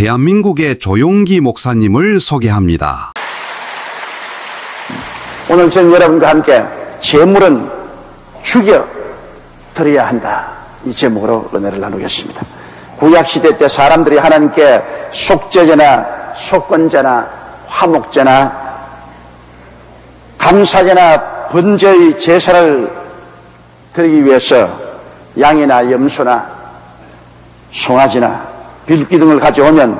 대한민국의 조용기 목사님을 소개합니다. 오늘 저는 여러분과 함께 재물은 죽여 드려야 한다, 이 제목으로 은혜를 나누겠습니다. 구약시대 때 사람들이 하나님께 속죄제나 속건제나 화목제나 감사제나 번제의 제사를 드리기 위해서 양이나 염소나 송아지나 빌기 등을 가져오면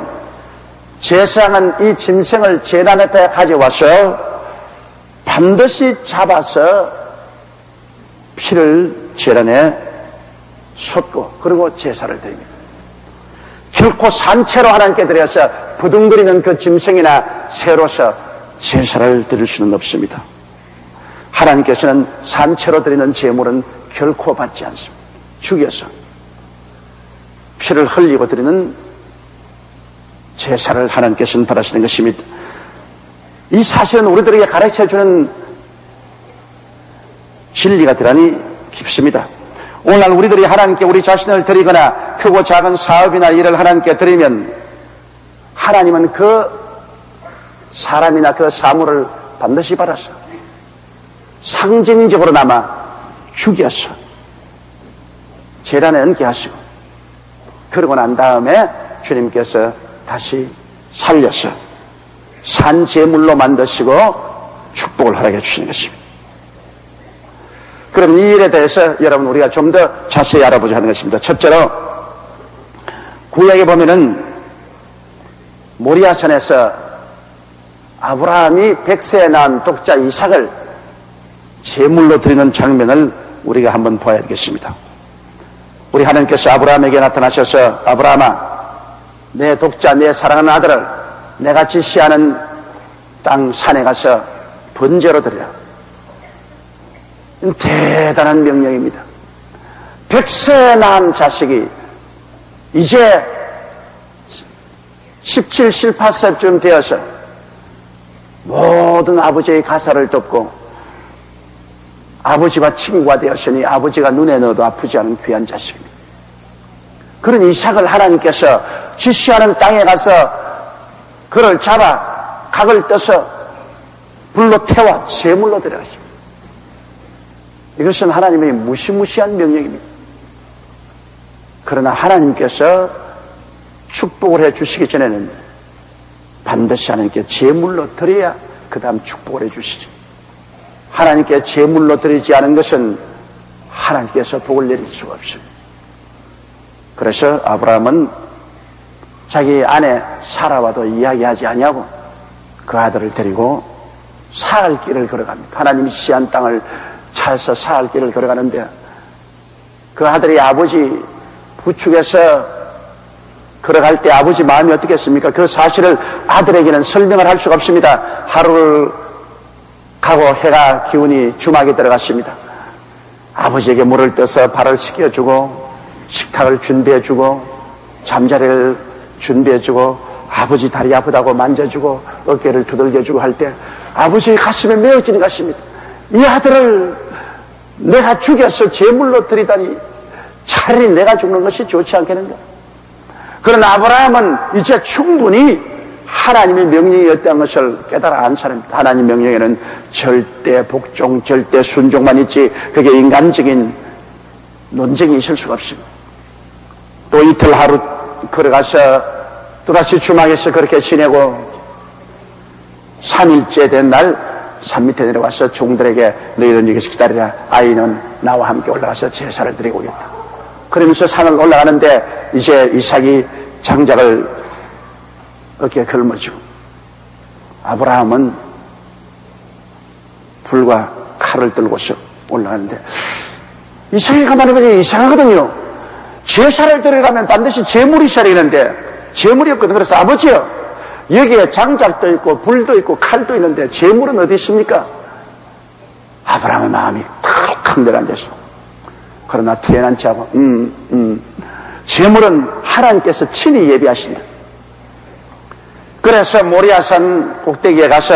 제사장은 이 짐승을 제단 앞에 가져와서 반드시 잡아서 피를 제단에 쏟고 그리고 제사를 드립니다. 결코 산채로 하나님께 드려서 부둥거리는 그 짐승이나 새로서 제사를 드릴 수는 없습니다. 하나님께서는 산채로 드리는 제물은 결코 받지 않습니다. 죽여서 피를 흘리고 드리는 제사를 하나님께서는 받으시는 것입니다. 이 사실은 우리들에게 가르쳐주는 진리가 대단히 깊습니다. 오늘날 우리들이 하나님께 우리 자신을 드리거나 크고 작은 사업이나 일을 하나님께 드리면 하나님은 그 사람이나 그 사물을 반드시 받아서 상징적으로나마 죽여서 제단에 얹게 하시고 그러고 난 다음에 주님께서 다시 살려서 산제물로 만드시고 축복을 허락해 주시는 것입니다. 그럼 이 일에 대해서 여러분 우리가 좀 더 자세히 알아보자 하는 것입니다. 첫째로 구약에 보면은 모리아산에서 아브라함이 100세에 낳은 독자 이삭을 제물로 드리는 장면을 우리가 한번 봐야 되겠습니다. 우리 하나님께서 아브라함에게 나타나셔서 아브라함아, 내 독자 내 사랑하는 아들을 내가 지시하는 땅 산에 가서 번제로 드리라. 대단한 명령입니다. 100세에 낳은 자식이 이제 17, 18세쯤 되어서 모든 아버지의 가사를 돕고 아버지와 친구가 되었으니 아버지가 눈에 넣어도 아프지 않은 귀한 자식입니다. 그런 이삭을 하나님께서 지시하는 땅에 가서 그를 잡아 각을 떠서 불로 태워 제물로 드려 하십니다. 이것은 하나님의 무시무시한 명령입니다. 그러나 하나님께서 축복을 해 주시기 전에는 반드시 하나님께 제물로 드려야 그 다음 축복을 해 주시죠. 하나님께 제물로 드리지 않은 것은 하나님께서 복을 내릴 수가 없습니다. 그래서 아브라함은 자기 아내 사라와도 이야기하지 아니하고 그 아들을 데리고 사할 길을 걸어갑니다. 하나님이 지시한 땅을 찾아서 사할 길을 걸어가는데 그 아들이 아버지 부축해서 걸어갈 때 아버지 마음이 어떻겠습니까? 그 사실을 아들에게는 설명을 할 수가 없습니다. 하루를 가고 해가 기운이 주막에 들어갔습니다. 아버지에게 물을 떠서 발을 씻겨주고 식탁을 준비해주고 잠자리를 준비해주고 아버지 다리 아프다고 만져주고 어깨를 두들겨주고 할 때 아버지의 가슴에 메어지는 것입니다. 이 아들을 내가 죽여서 제물로 드리다니 차라리 내가 죽는 것이 좋지 않겠는가? 그러나 아브라함은 이제 충분히 하나님의 명령이었다는 것을 깨달아 안 사람입니다. 하나님 명령에는 절대 복종, 절대 순종만 있지 그게 인간적인 논쟁이 있을 수가 없습니다. 또 이틀 하루 걸어가서 또다시 주막에서 그렇게 지내고 3일째 된 날 산 밑에 내려가서 종들에게 너희는 여기서 기다리라. 아이는 나와 함께 올라가서 제사를 드리고 오겠다. 그러면서 산을 올라가는데 이제 이삭이 장작을 어깨에 걸머쥐고 아브라함은 불과 칼을 들고서 올라가는데 이삭이 가만히 보니 이상하거든요. 제사를 드리려면 반드시 제물이 있어야 되는데 제물이 없거든요. 그래서 아버지요, 여기에 장작도 있고 불도 있고 칼도 있는데 제물은 어디 있습니까? 아브라함의 마음이 탁 내려앉았어. 그러나 태어난지 하고 제물은 하나님께서 친히 예비하신다. 그래서 모리아산 꼭대기에 가서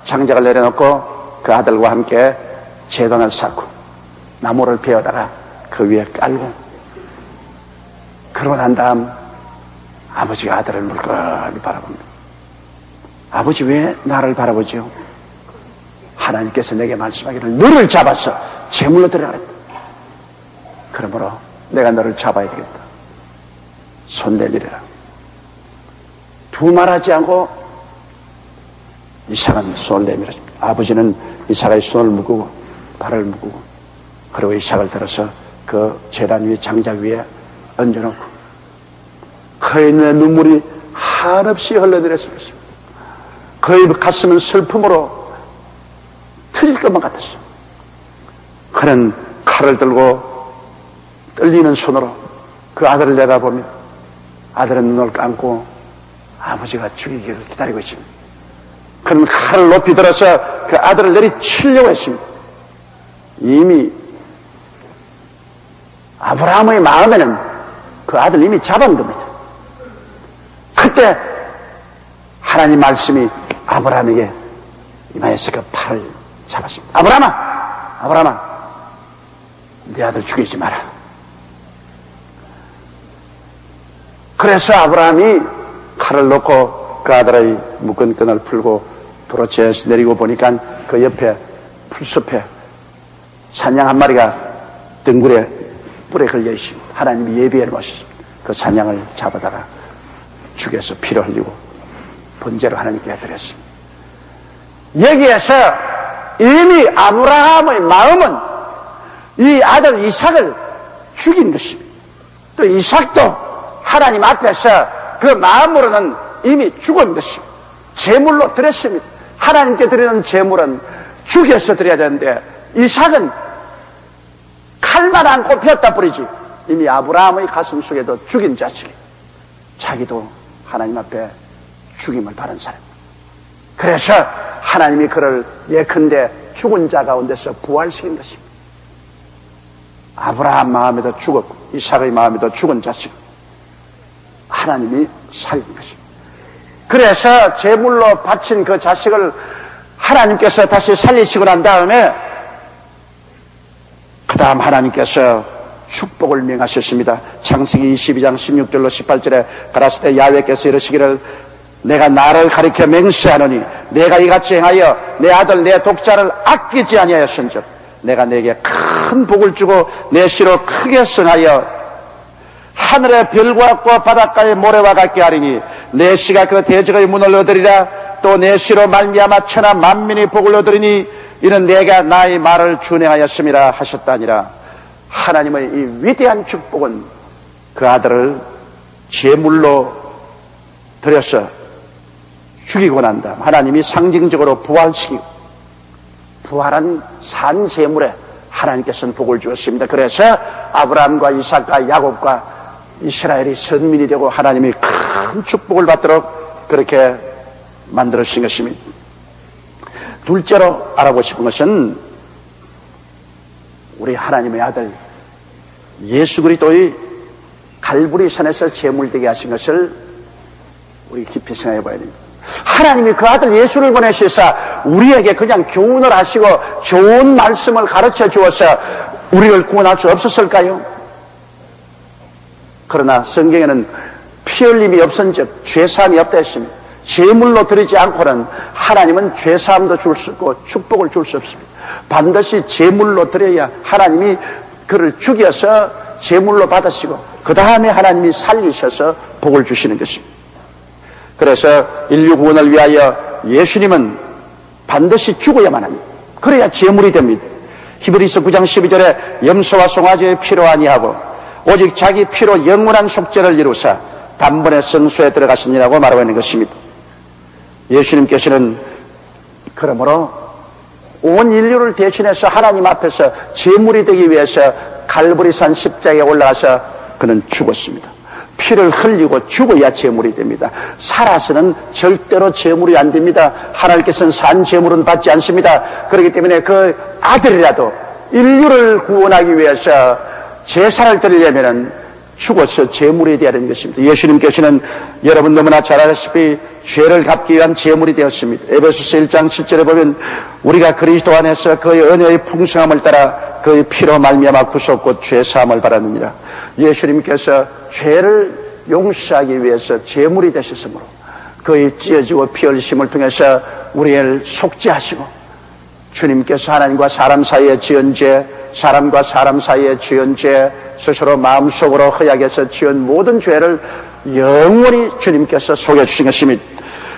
장작을 내려놓고 그 아들과 함께 제단을 쌓고 나무를 베어다가 그 위에 깔고 그러고 난 다음 아버지가 아들을 물끄러미 바라봅니다. 아버지 왜 나를 바라보지요? 하나님께서 내게 말씀하기를 너를 잡아서 제물로 드리라 그랬다. 그러므로 내가 너를 잡아야 되겠다. 손 내밀어라. 두말하지 않고 이삭은 손을 내밀었습니다. 아버지는 이삭의 손을 묶고 발을 묶고 그리고 이삭을 들어서 그 제단 위에 장작 위에 얹어놓고 그의 눈물이 한없이 흘러내렸을 것입니다. 그의 가슴은 슬픔으로 터질 것만 같았어. 그는 칼을 들고 떨리는 손으로 그 아들을 내다보며 아들은 눈을 감고 아버지가 죽이기를 기다리고 있습니다. 그는 칼을 높이 들어서 그 아들을 내리치려고 했습니다. 이미 아브라함의 마음에는 그 아들 이미 잡은 겁니다. 그때 하나님 말씀이 아브라함에게 임하여서 그 팔을 잡았습니다. 아브라함아, 네 아들 죽이지 마라. 그래서 아브라함이 칼을 놓고 그 아들의 묶은 끈을 풀고 도로체에서 내리고 보니까 그 옆에 풀숲에 사냥 한 마리가 등굴에 뿔에 걸려 있습니다. 하나님이 예비해 놓으셨습니다. 그 사냥을 잡아다가 죽여서 피를 흘리고 번제로 하나님께 드렸습니다. 여기에서 이미 아브라함의 마음은 이 아들 이삭을 죽인 것입니다. 또 이삭도 하나님 앞에서 그 마음으로는 이미 죽은 것입니다. 제물로 드렸습니다. 하나님께 드리는 제물은 죽여서 드려야 되는데 이삭은 칼만 안고 폈다 뿌리지 이미 아브라함의 가슴 속에도 죽인 자식이 자기도 하나님 앞에 죽임을 받은 사람입니다. 그래서 하나님이 그를 예컨대 죽은 자 가운데서 부활시킨 것입니다. 아브라함 마음에도 죽었고 이삭의 마음에도 죽은 자식 하나님이 살린 것입니다. 그래서 제물로 바친 그 자식을 하나님께서 다시 살리시고 난 다음에 그 다음 하나님께서 축복을 명하셨습니다. 창세기 22장 16절로 18절에 가라사대 야훼께서 이르시기를 내가 나를 가리켜 맹세하노니 내가 이같이 행하여 내 아들 내 독자를 아끼지 아니하였은즉 내가 내게 큰 복을 주고 내 씨로 크게 성하여 하늘의 별과 같고 바닷가의 모래와 같게 하리니 내 씨가 그 대적의 문을 얻으리라. 또 내 씨로 말미암아 천하 만민이 복을 얻으리니 이는 내가 나의 말을 준행하였음이라 하셨다니라. 하나님의 이 위대한 축복은 그 아들을 제물로 드려서 죽이고 난 다음 하나님이 상징적으로 부활시키고 부활한 산 제물에 하나님께서는 복을 주었습니다. 그래서 아브라함과 이삭과 야곱과 이스라엘이 선민이 되고 하나님이 큰 축복을 받도록 그렇게 만들어주신 것입니다. 둘째로 알아보고 싶은 것은 우리 하나님의 아들 예수 그리스도의 갈보리산에서 제물되게 하신 것을 우리 깊이 생각해 봐야 됩니다. 하나님이 그 아들 예수를 보내셔서 우리에게 그냥 교훈을 하시고 좋은 말씀을 가르쳐 주어서 우리를 구원할 수 없었을까요? 그러나 성경에는 피 흘림이 없은즉 죄사함이 없다 했습니다. 제물로 드리지 않고는 하나님은 죄사함도 줄 수 없고 축복을 줄 수 없습니다. 반드시 제물로 드려야 하나님이 그를 죽여서 제물로 받으시고 그 다음에 하나님이 살리셔서 복을 주시는 것입니다. 그래서 인류 구원을 위하여 예수님은 반드시 죽어야만 합니다. 그래야 제물이 됩니다. 히브리서 9장 12절에 염소와 송아지의 피로 아니하고 오직 자기 피로 영원한 속죄를 이루사 단번에 성소에 들어가시니라고 말하고 있는 것입니다. 예수님께서는 그러므로 온 인류를 대신해서 하나님 앞에서 제물이 되기 위해서 갈보리산 십자가에 올라가서 그는 죽었습니다. 피를 흘리고 죽어야 제물이 됩니다. 살아서는 절대로 제물이 안 됩니다. 하나님께서는 산 제물은 받지 않습니다. 그렇기 때문에 그 아들이라도 인류를 구원하기 위해서 제사를 드리려면 죽어서 제물이 되어야 되는 것입니다. 예수님께서는 여러분 너무나 잘 아시다시피 죄를 갚기 위한 제물이 되었습니다. 에베소서 1장 7절에 보면 우리가 그리스도 안에서 그의 은혜의 풍성함을 따라 그의 피로 말미암아 구속 곧 죄사함을 받았느니라. 예수님께서 죄를 용서하기 위해서 제물이 되셨으므로 그의 찢어지고 피 흘리심을 통해서 우리를 속죄하시고 주님께서 하나님과 사람 사이의 지은 죄, 사람과 사람 사이의 지은 죄, 스스로 마음속으로 허약해서 지은 모든 죄를 영원히 주님께서 속여 주신 것입니다.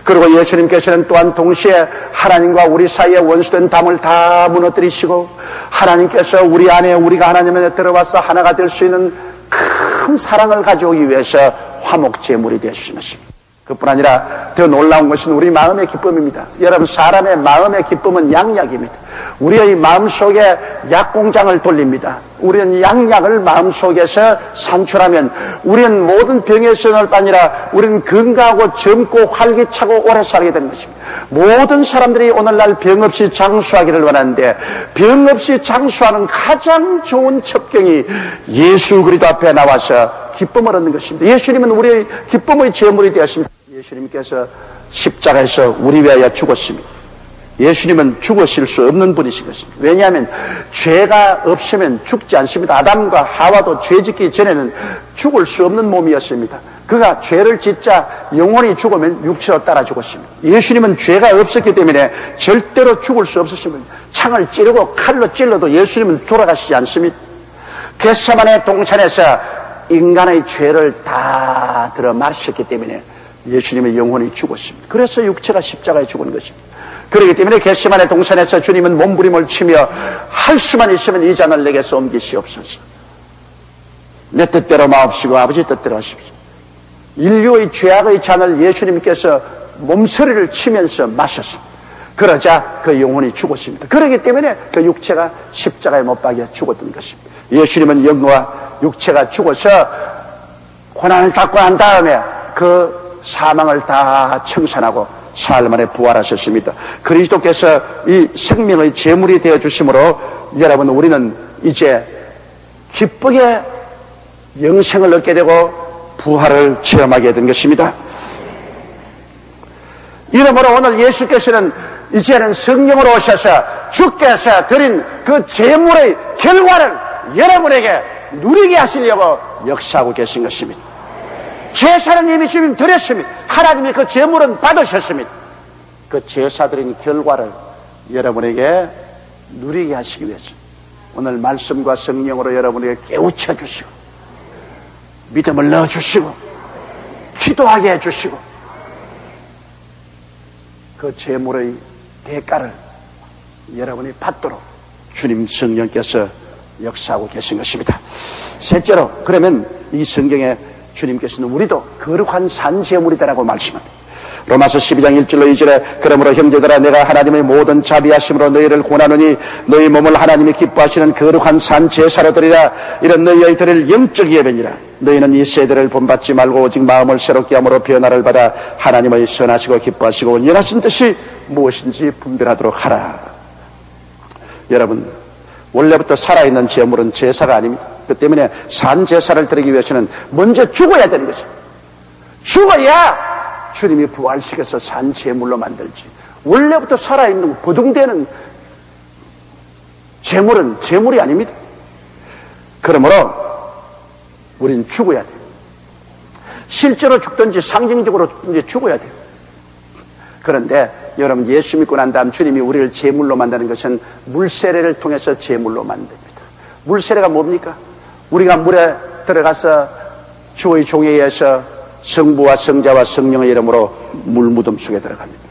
그리고 예수님께서는 또한 동시에 하나님과 우리 사이에 원수된 담을 다 무너뜨리시고 하나님께서 우리 안에 우리가 하나님 안에 들어와서 하나가 될 수 있는 큰 사랑을 가져오기 위해서 화목제물이 되어주신 것입니다. 그뿐 아니라 더 놀라운 것은 우리 마음의 기쁨입니다. 여러분, 사람의 마음의 기쁨은 양약입니다. 우리의 마음속에 약공장을 돌립니다. 우리는 양약을 마음속에서 산출하면 우리는 모든 병에서 날 뿐 아니라 우리는 건강하고 젊고 활기차고 오래 살게 되는 것입니다. 모든 사람들이 오늘날 병 없이 장수하기를 원하는데 병 없이 장수하는 가장 좋은 첩경이 예수 그리스도 앞에 나와서 기쁨을 얻는 것입니다. 예수님은 우리의 기쁨의 제물이 되었습니다. 예수님께서 십자가에서 우리 위하여 죽었습니다. 예수님은 죽으실 수 없는 분이신 것입니다. 왜냐하면 죄가 없으면 죽지 않습니다. 아담과 하와도 죄 짓기 전에는 죽을 수 없는 몸이었습니다. 그가 죄를 짓자 영원히 죽으면 육체로 따라 죽었습니다. 예수님은 죄가 없었기 때문에 절대로 죽을 수 없었습니다. 창을 찌르고 칼로 찔러도 예수님은 돌아가시지 않습니다. 겟세마네 동산에서 인간의 죄를 다 들어 마셨기 때문에 예수님의 영혼이 죽었습니다. 그래서 육체가 십자가에 죽은 것입니다. 그렇기 때문에 겟세마네 동산에서 주님은 몸부림을 치며 할 수만 있으면 이 잔을 내게서 옮기시옵소서. 내 뜻대로 마옵시고 아버지 뜻대로 하십시오. 인류의 죄악의 잔을 예수님께서 몸서리를 치면서 마셨습니다. 그러자 그 영혼이 죽었습니다. 그렇기 때문에 그 육체가 십자가에 못 박여 죽었던 것입니다. 예수님은 영과 육체가 죽어서 고난을 닦고 난 다음에 그 사망을 다 청산하고 사흘 만에 부활하셨습니다. 그리스도께서 이 생명의 제물이 되어주심으로 여러분, 우리는 이제 기쁘게 영생을 얻게 되고 부활을 체험하게 된 것입니다. 이러므로 오늘 예수께서는 이제는 성령으로 오셔서 주께서 드린 그 제물의 결과를 여러분에게 누리게 하시려고 역사하고 계신 것입니다. 제사는 이미 주님 드렸습니다. 하나님이 그 제물은 받으셨습니다. 그 제사 드린 결과를 여러분에게 누리게 하시기 위해서 오늘 말씀과 성령으로 여러분에게 깨우쳐 주시고 믿음을 넣어주시고 기도하게 해주시고 그 제물의 대가를 여러분이 받도록 주님 성령께서 역사하고 계신 것입니다. 셋째로, 그러면 이 성경에 주님께서는 우리도 거룩한 산제물이다라고 말씀합니다. 로마서 12장 1절로 2절에 그러므로 형제들아 내가 하나님의 모든 자비하심으로 너희를 권하노니 너희 몸을 하나님이 기뻐하시는 거룩한 산제사로 드리라. 이런 너희의 드릴 영적 예배니라. 너희는 이 세대를 본받지 말고 오직 마음을 새롭게 함으로 변화를 받아 하나님의 선하시고 기뻐하시고 온전하신 뜻이 무엇인지 분별하도록 하라. 여러분, 원래부터 살아있는 제물은 제사가 아닙니다. 그 때문에 산제사를 드리기 위해서는 먼저 죽어야 되는 것입니다. 죽어야 주님이 부활시켜서 산제물로 만들지. 원래부터 살아있는 부둥대는 제물은 제물이 아닙니다. 그러므로 우리는 죽어야 돼요. 실제로 죽든지 상징적으로 이제 죽어야 돼요. 그런데 여러분, 예수 믿고 난 다음 주님이 우리를 제물로 만드는 것은 물세례를 통해서 제물로 만듭니다. 물세례가 뭡니까? 우리가 물에 들어가서 주의 종에 의해서 성부와 성자와 성령의 이름으로 물무덤 속에 들어갑니다.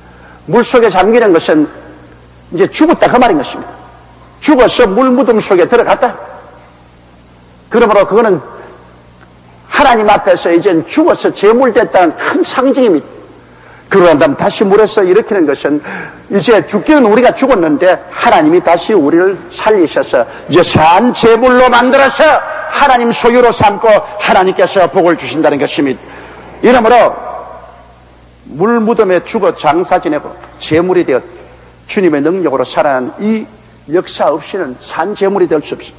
물 속에 잠기는 것은 이제 죽었다 그 말인 것입니다. 죽어서 물무덤 속에 들어갔다. 그러므로 그거는 하나님 앞에서 이젠 죽어서 제물됐다는 큰 상징입니다. 그러고 난 다음 다시 물에서 일으키는 것은 이제 죽기는 우리가 죽었는데 하나님이 다시 우리를 살리셔서 이제 산 제물로 만들어서 하나님 소유로 삼고 하나님께서 복을 주신다는 것입니다. 이러므로 물무덤에 죽어 장사 지내고 제물이 되어 주님의 능력으로 살아난 이 역사 없이는 산 제물이 될 수 없습니다.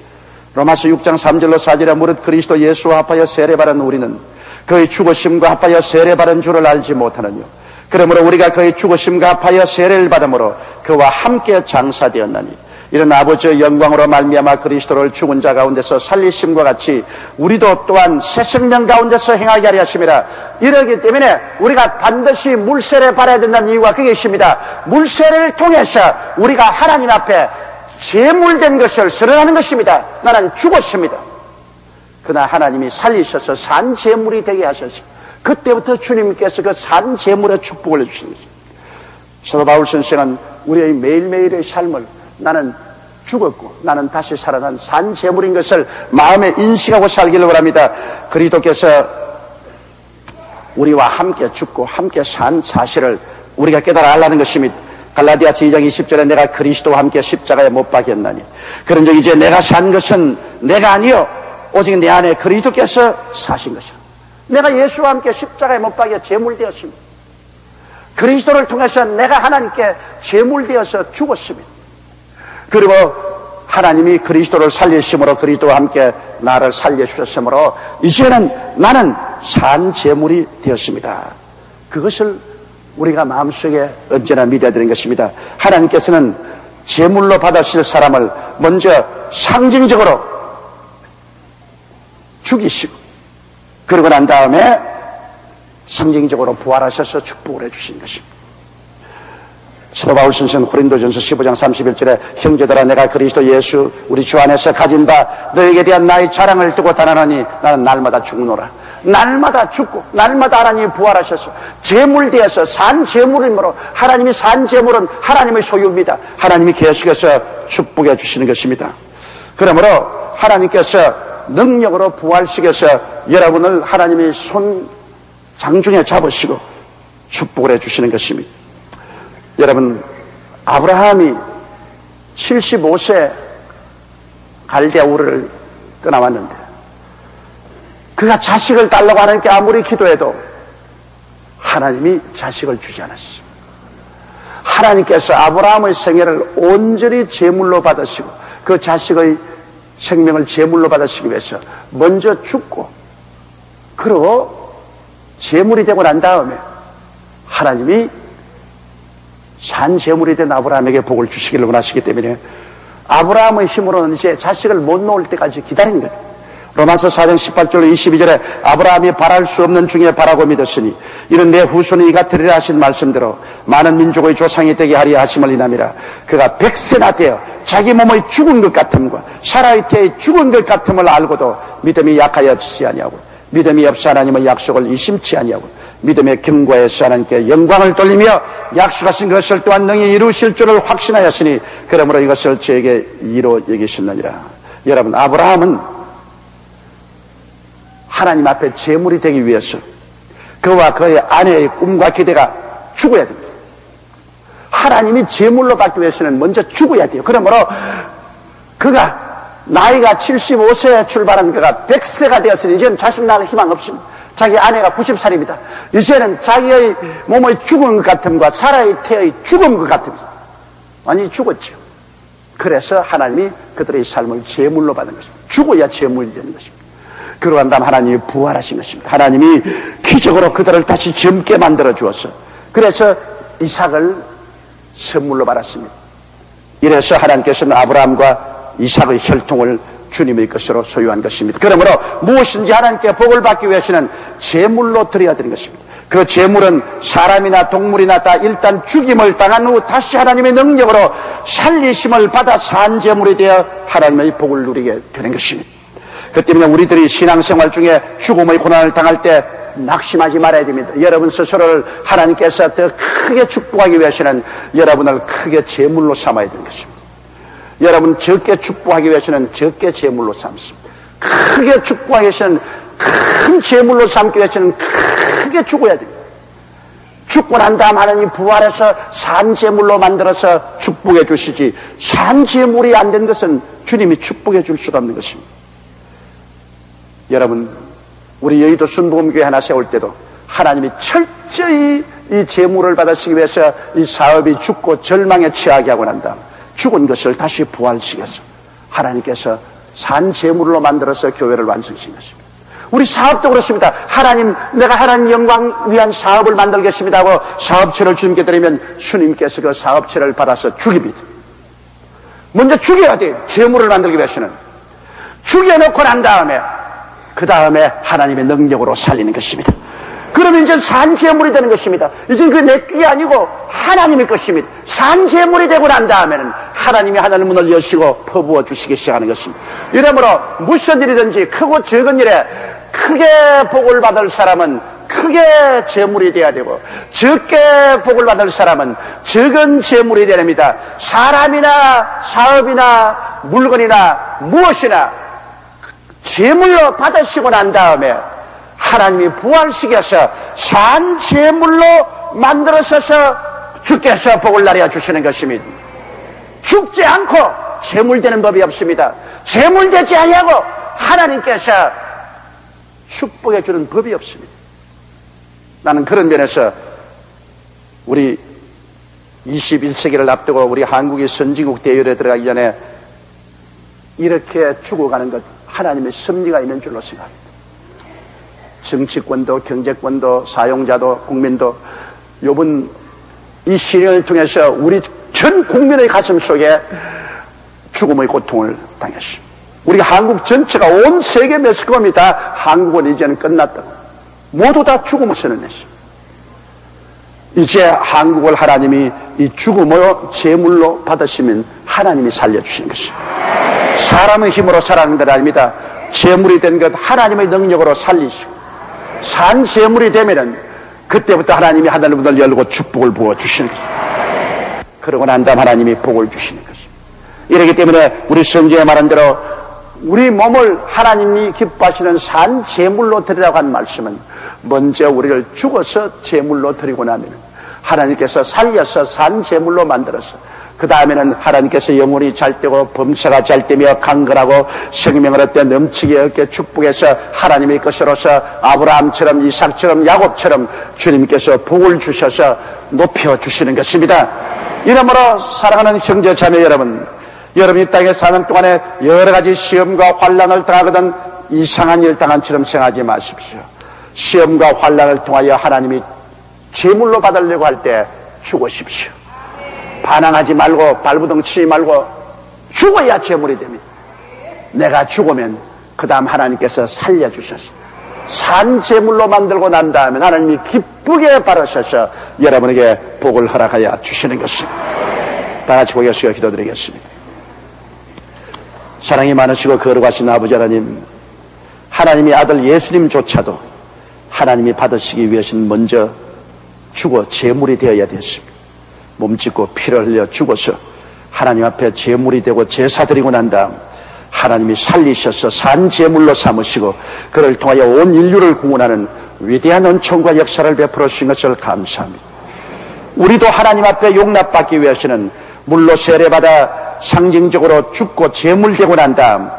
로마서 6장 3절로 4절에 무릇 그리스도 예수와 합하여 세례받은 우리는 그의 죽으심과 합하여 세례받은 줄을 알지 못하느뇨. 그러므로 우리가 그의 죽으심과 합하여 세례를 받음으로 그와 함께 장사되었나니 이런 아버지의 영광으로 말미암아 그리스도를 죽은 자 가운데서 살리심과 같이 우리도 또한 새 생명 가운데서 행하게 하려 하심이라. 이러기 때문에 우리가 반드시 물세례 받아야 된다는 이유가 그게 있습니다. 물세례를 통해서 우리가 하나님 앞에 제물된 것을 선언하는 것입니다. 나는 죽었습니다. 그러나 하나님이 살리셔서 산 제물이 되게 하셔서 그때부터 주님께서 그 산 제물의 축복을 해주시는 것입니다. 사도 바울 선생은 우리의 매일매일의 삶을 나는 죽었고 나는 다시 살아난 산 제물인 것을 마음에 인식하고 살기를 원합니다. 그리스도께서 우리와 함께 죽고 함께 산 사실을 우리가 깨달아 알라는 것입니다. 갈라디아서 2장 20절에 내가 그리스도와 함께 십자가에 못 박였나니 그런즉 이제 내가 산 것은 내가 아니요 오직 내 안에 그리스도께서 사신 것이라. 내가 예수와 함께 십자가에 못 박여 제물되었습니다. 그리스도를 통해서 내가 하나님께 제물되어서 죽었습니다. 그리고 하나님이 그리스도를 살리심으로 그리스도와 함께 나를 살려주셨으므로 이제는 나는 산 제물이 되었습니다. 그것을 우리가 마음속에 언제나 믿어야 되는 것입니다. 하나님께서는 제물로 받으실 사람을 먼저 상징적으로 죽이시고 그러고 난 다음에 상징적으로 부활하셔서 축복을 해주신 것입니다. 사도 바울 선생은 고린도전서 15장 31절에 형제들아 내가 그리스도 예수 우리 주 안에서 가진 바 너에게 대한 나의 자랑을 두고 단언하니 나는 날마다 죽노라. 날마다 죽고 날마다 하나님이 부활하셔서 제물되어서 산 제물이므로 하나님이 산 제물은 하나님의 소유입니다. 하나님이 계속해서 축복해 주시는 것입니다. 그러므로 하나님께서 능력으로 부활시켜서 여러분을 하나님이 손 장중에 잡으시고 축복을 해 주시는 것입니다. 여러분, 아브라함이 75세 갈대아 우르를 떠나왔는데 그가 자식을 달라고 하나님께 아무리 기도해도 하나님이 자식을 주지 않았습니다. 하나님께서 아브라함의 생애를 온전히 제물로 받으시고 그 자식의 생명을 제물로 받으시기 위해서 먼저 죽고 그리고 제물이 되고 난 다음에 하나님이 산 제물이 된 아브라함에게 복을 주시기를 원하시기 때문에 아브라함의 힘으로는 이제 자식을 못 놓을 때까지 기다리는 거예요. 로마서 4장 18절 22절에 아브라함이 바랄 수 없는 중에 바라고 믿었으니 이는 내 후손이 이가 되리라 하신 말씀대로 많은 민족의 조상이 되게 하리라 하심을 인함이라. 그가 100세나 되어 자기 몸의 죽은 것 같음과 사라의 태의 죽은 것 같음을 알고도 믿음이 약하여지지 아니하고 믿음이 없어 하나님의 약속을 의심치 아니하고 믿음에 견고해서 하나님께 영광을 돌리며 약속하신 것을 또한 능히 이루실 줄을 확신하였으니 그러므로 이것을 저에게 이로 여기셨느니라. 여러분, 아브라함은 하나님 앞에 제물이 되기 위해서 그와 그의 아내의 꿈과 기대가 죽어야 됩니다. 하나님이 제물로 받기 위해서는 먼저 죽어야 돼요. 그러므로 그가 나이가 75세에 출발한 그가 100세가 되었으니 이제는 자식 낳을 희망 없습니다. 자기 아내가 90살입니다. 이제는 자기의 몸의 죽은 것 같음과 사라의 태의 죽은 것 같음입니다. 완전히 죽었죠. 그래서 하나님이 그들의 삶을 제물로 받은 것입니다. 죽어야 제물이 되는 것입니다. 그러고 난 다음 하나님이 부활하신 것입니다. 하나님이 기적으로 그들을 다시 젊게 만들어 주었어. 그래서 이삭을 선물로 받았습니다. 이래서 하나님께서는 아브라함과 이삭의 혈통을 주님의 것으로 소유한 것입니다. 그러므로 무엇인지 하나님께 복을 받기 위해서는 제물로 드려야 되는 것입니다. 그 제물은 사람이나 동물이나 다 일단 죽임을 당한 후 다시 하나님의 능력으로 살리심을 받아 산 제물이 되어 하나님의 복을 누리게 되는 것입니다. 그 때문에 우리들이 신앙생활 중에 죽음의 고난을 당할 때 낙심하지 말아야 됩니다. 여러분 스스로를 하나님께서 더 크게 축복하기 위해서는 여러분을 크게 제물로 삼아야 되는 것입니다. 여러분 적게 축복하기 위해서는 적게 제물로 삼습니다. 크게 축복하기 위해서는 큰 제물로 삼기 위해서는 크게 죽어야 됩니다. 죽고 난 다음 하나님 부활해서 산 제물로 만들어서 축복해 주시지 산 제물이 안 된 것은 주님이 축복해 줄 수가 없는 것입니다. 여러분, 우리 여의도 순복음교회 하나 세울 때도 하나님이 철저히 이 제물을 받으시기 위해서 이 사업이 죽고 절망에 처하게 하고 난 다음 죽은 것을 다시 부활시켜서 하나님께서 산 제물로 만들어서 교회를 완성하신 것입니다. 우리 사업도 그렇습니다. 하나님, 내가 하나님 영광 위한 사업을 만들겠습니다 하고 사업체를 주님께 드리면 주님께서 그 사업체를 받아서 죽입니다. 먼저 죽여야 돼요. 제물을 만들기 위해서는. 죽여놓고 난 다음에 그 다음에 하나님의 능력으로 살리는 것입니다. 그러면 이제 산제물이 되는 것입니다. 이제 그 내 게 아니고 하나님의 것입니다. 산제물이 되고 난 다음에는 하나님이 하나님 문을 여시고 퍼부어 주시기 시작하는 것입니다. 이러므로 무슨 일이든지 크고 적은 일에 크게 복을 받을 사람은 크게 제물이 돼야 되고, 적게 복을 받을 사람은 적은 제물이 되야 됩니다. 사람이나 사업이나 물건이나 무엇이나 제물로 받으시고 난 다음에 하나님이 부활시켜서 산 제물로 만들어서서 주께서 복을 나려 주시는 것입니다. 죽지 않고 제물되는 법이 없습니다. 제물되지 아니하고 하나님께서 축복해 주는 법이 없습니다. 나는 그런 면에서 우리 21세기를 앞두고 우리 한국이 선진국 대열에 들어가기 전에 이렇게 죽어가는 것 하나님의 섭리가 있는 줄로 생각합니다. 정치권도 경제권도 사용자도 국민도 요번 이 시련을 통해서 우리 전 국민의 가슴 속에 죽음의 고통을 당했습니다. 우리 한국 전체가 온 세계 매스컴이 다 한국은 이제는 끝났다고 모두 다 죽음을 선언했습니다. 이제 한국을 하나님이 이 죽음으로 제물로 받으시면 하나님이 살려주시는 것입니다. 사람의 힘으로 살아가는 것 아닙니다. 제물이 된 것 하나님의 능력으로 살리시고 산 제물이 되면은 그때부터 하나님이 하늘의 문을 열고 축복을 부어주시는 것입니다. 그러고 난 다음 하나님이 복을 주시는 것입니다. 이렇기 때문에 우리 성경에 말한 대로 우리 몸을 하나님이 기뻐하시는 산 제물로 드리라고 한 말씀은 먼저 우리를 죽어서 제물로 드리고 나면 하나님께서 살려서 산 제물로 만들어서 그 다음에는 하나님께서 영혼이 잘 되고 범사가 잘 되며 강건하고 생명을 얻되 넘치게 얻게 축복해서 하나님의 것으로서 아브라함처럼 이삭처럼 야곱처럼 주님께서 복을 주셔서 높여주시는 것입니다. 이러므로 사랑하는 형제 자매 여러분, 여러분이 땅에 사는 동안에 여러 가지 시험과 환난을 당하거든 이상한 일 당한 처럼 생각하지 마십시오. 시험과 환난을 통하여 하나님이 제물로 받으려고 할 때 죽으십시오. 반항하지 말고 발부둥 치지 말고 죽어야 제물이 됩니다. 내가 죽으면 그 다음 하나님께서 살려주셔서 산 제물로 만들고 난 다음에 하나님이 기쁘게 바라셔서 여러분에게 복을 허락하여 주시는 것입니다. 다 같이 고개 숙여 기도드리겠습니다. 사랑이 많으시고 거룩하신 아버지 하나님, 하나님의 아들 예수님조차도 하나님이 받으시기 위해서는 먼저 죽어 제물이 되어야 됐습니다. 몸짓고 피를 흘려 죽어서 하나님 앞에 제물이 되고 제사 드리고 난 다음 하나님이 살리셔서 산 제물로 삼으시고 그를 통하여 온 인류를 구원하는 위대한 은총과 역사를 베풀어 주신 것을 감사합니다. 우리도 하나님 앞에 용납받기 위해서는 물로 세례받아 상징적으로 죽고 제물되고 난 다음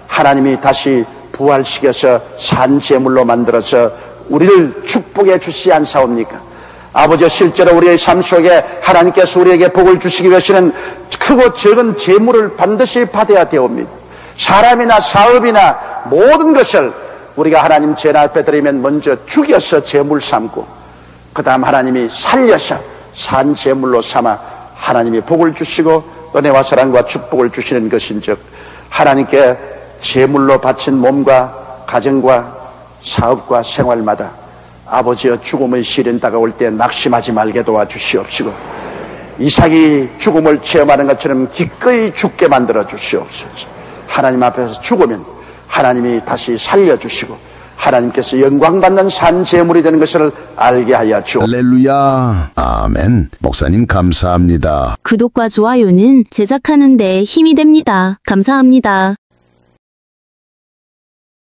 하나님이 다시 부활시켜서 산 제물로 만들어서 우리를 축복해 주시지 않사옵니까? 아버지, 실제로 우리의 삶 속에 하나님께서 우리에게 복을 주시기 위해서는 크고 적은 재물을 반드시 받아야 되옵니다. 사람이나 사업이나 모든 것을 우리가 하나님 제나 앞에 드리면 먼저 죽여서 재물 삼고 그 다음 하나님이 살려서 산 재물로 삼아 하나님이 복을 주시고 은혜와 사랑과 축복을 주시는 것인즉 하나님께 재물로 바친 몸과 가정과 사업과 생활마다 아버지여 죽음의 시련 다가올 때 낙심하지 말게 도와주시옵시고 이삭이 죽음을 체험하는 것처럼 기꺼이 죽게 만들어 주시옵소서. 하나님 앞에서 죽으면 하나님이 다시 살려주시고 하나님께서 영광받는 산 제물이 되는 것을 알게 하여 주옵소서. 할렐루야. 아멘. 목사님 감사합니다. 구독과 좋아요는 제작하는 데 힘이 됩니다. 감사합니다.